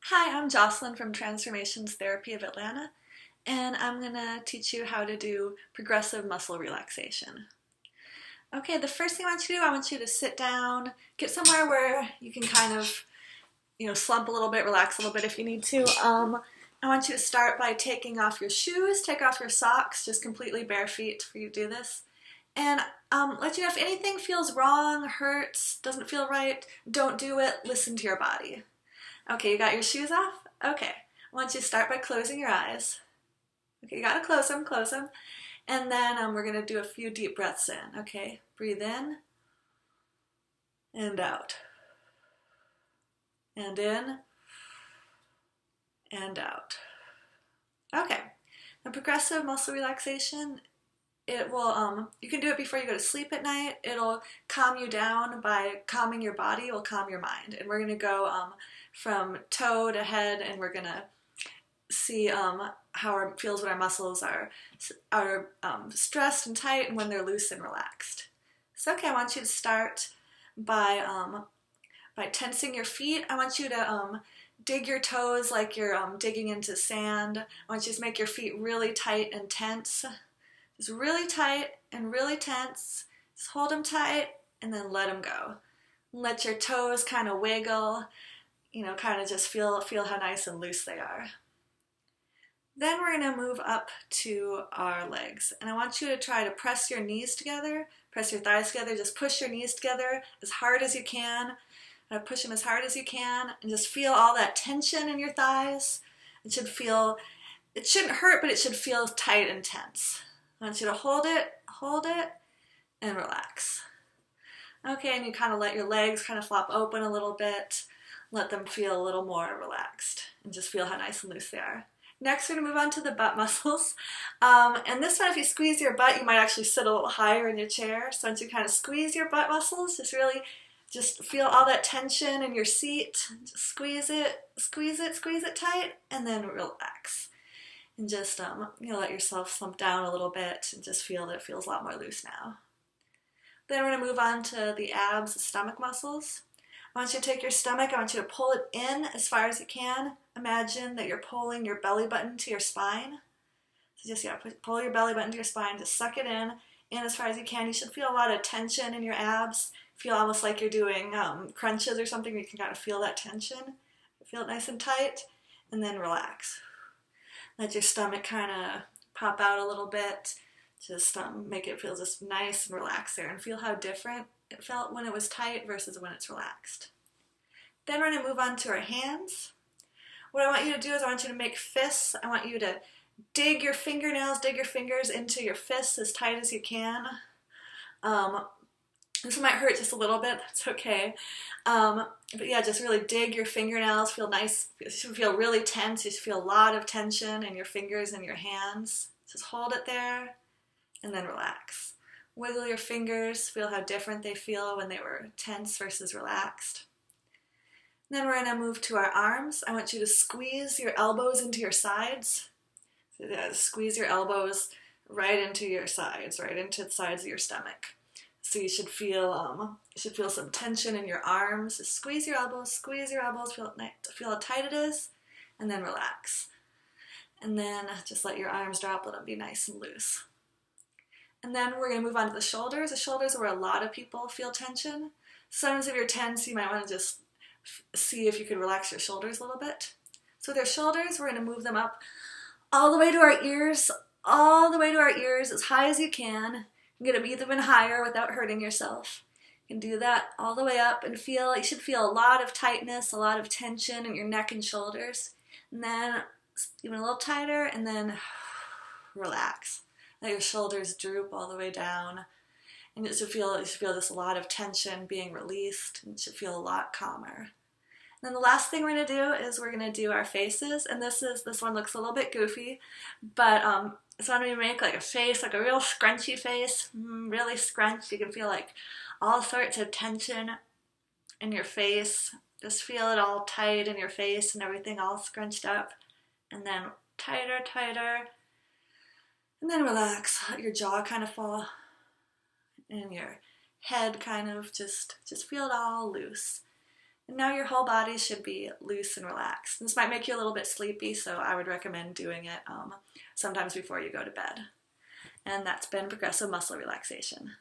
Hi, I'm Jocelyn from Transformations Therapy of Atlanta, and I'm going to teach you how to do progressive muscle relaxation. Okay, the first thing I want you to do, I want you to sit down, get somewhere where you can kind of, slump a little bit, relax a little bit if you need to. I want you to start by taking off your shoes, take off your socks, just completely bare feet for you to do this. And let you know if anything feels wrong, hurts, doesn't feel right, don't do it, listen to your body. Okay, you got your shoes off? Okay. I want you to start by closing your eyes. Okay, you gotta close them. And then we're gonna do a few deep breaths in. Okay, breathe in and out. And in and out. Okay, now progressive muscle relaxation, it will, you can do it before you go to sleep at night. It'll calm you down by calming your body, it will calm your mind. And we're gonna go from toe to head, and we're gonna see how it feels when our muscles are stressed and tight and when they're loose and relaxed. So okay, I want you to start by tensing your feet. I want you to dig your toes like you're digging into sand. I want you to make your feet really tight and tense. Just really tight and really tense. Just hold them tight and then let them go. Let your toes kind of wiggle, kind of just feel how nice and loose they are. Then we're going to move up to our legs. And I want you to try to press your knees together, press your thighs together, just push your knees together as hard as you can. Push them as hard as you can and just feel all that tension in your thighs. It shouldn't hurt, but it should feel tight and tense. I want you to hold it, and relax. Okay, and you kind of let your legs kind of flop open a little bit. Let them feel a little more relaxed and just feel how nice and loose they are. Next, we're going to move on to the butt muscles. And this one, if you squeeze your butt, you might actually sit a little higher in your chair. So once you kind of squeeze your butt muscles, just feel all that tension in your seat. Just squeeze it tight, and then relax. And just let yourself slump down a little bit and just feel that it feels a lot more loose now. Then we're going to move on to the abs, the stomach muscles. I want you to take your stomach, I want you to pull it in as far as you can. Imagine that you're pulling your belly button to your spine. So just, pull your belly button to your spine, just suck it in as far as you can. You should feel a lot of tension in your abs. Feel almost like you're doing crunches or something. You can kind of feel that tension. Feel it nice and tight, and then relax. Let your stomach kind of pop out a little bit. Just make it feel just nice and relaxed there, and feel how different it felt when it was tight versus when it's relaxed. Then we're going to move on to our hands. What I want you to do is I want you to make fists. I want you to dig your fingers into your fists as tight as you can. This might hurt just a little bit, that's okay. But yeah, just really dig your fingernails, feel nice, you should feel really tense, you should feel a lot of tension in your fingers and your hands. Just hold it there, and then relax. Wiggle your fingers, feel how different they feel when they were tense versus relaxed. And then we're going to move to our arms. I want you to squeeze your elbows into your sides. So squeeze your elbows right into your sides, right into the sides of your stomach. So you should feel some tension in your arms. Just squeeze your elbows, feel how tight it is, and then relax. And then just let your arms drop, let them be nice and loose. And then we're going to move on to the shoulders. The shoulders are where a lot of people feel tension. Sometimes if you're tense, you might want to just see if you could relax your shoulders a little bit. So with our shoulders, we're going to move them up all the way to our ears, as high as you can. Get them even higher without hurting yourself. You can do that all the way up and you should feel a lot of tightness, a lot of tension in your neck and shoulders. And then even a little tighter, and then relax. Let your shoulders droop all the way down. And you should feel just a lot of tension being released. And you should feel a lot calmer. And then the last thing we're going to do is we're going to do our faces. And this one looks a little bit goofy, but so I'm going to make like a face, like a real scrunchy face, really scrunched. You can feel like all sorts of tension in your face. Just feel it all tight in your face and everything all scrunched up. And then tighter. And then relax. Let your jaw kind of fall. And your head kind of just feel it all loose. And now your whole body should be loose and relaxed. This might make you a little bit sleepy, so I would recommend doing it sometimes before you go to bed. And that's been Progressive Muscle Relaxation.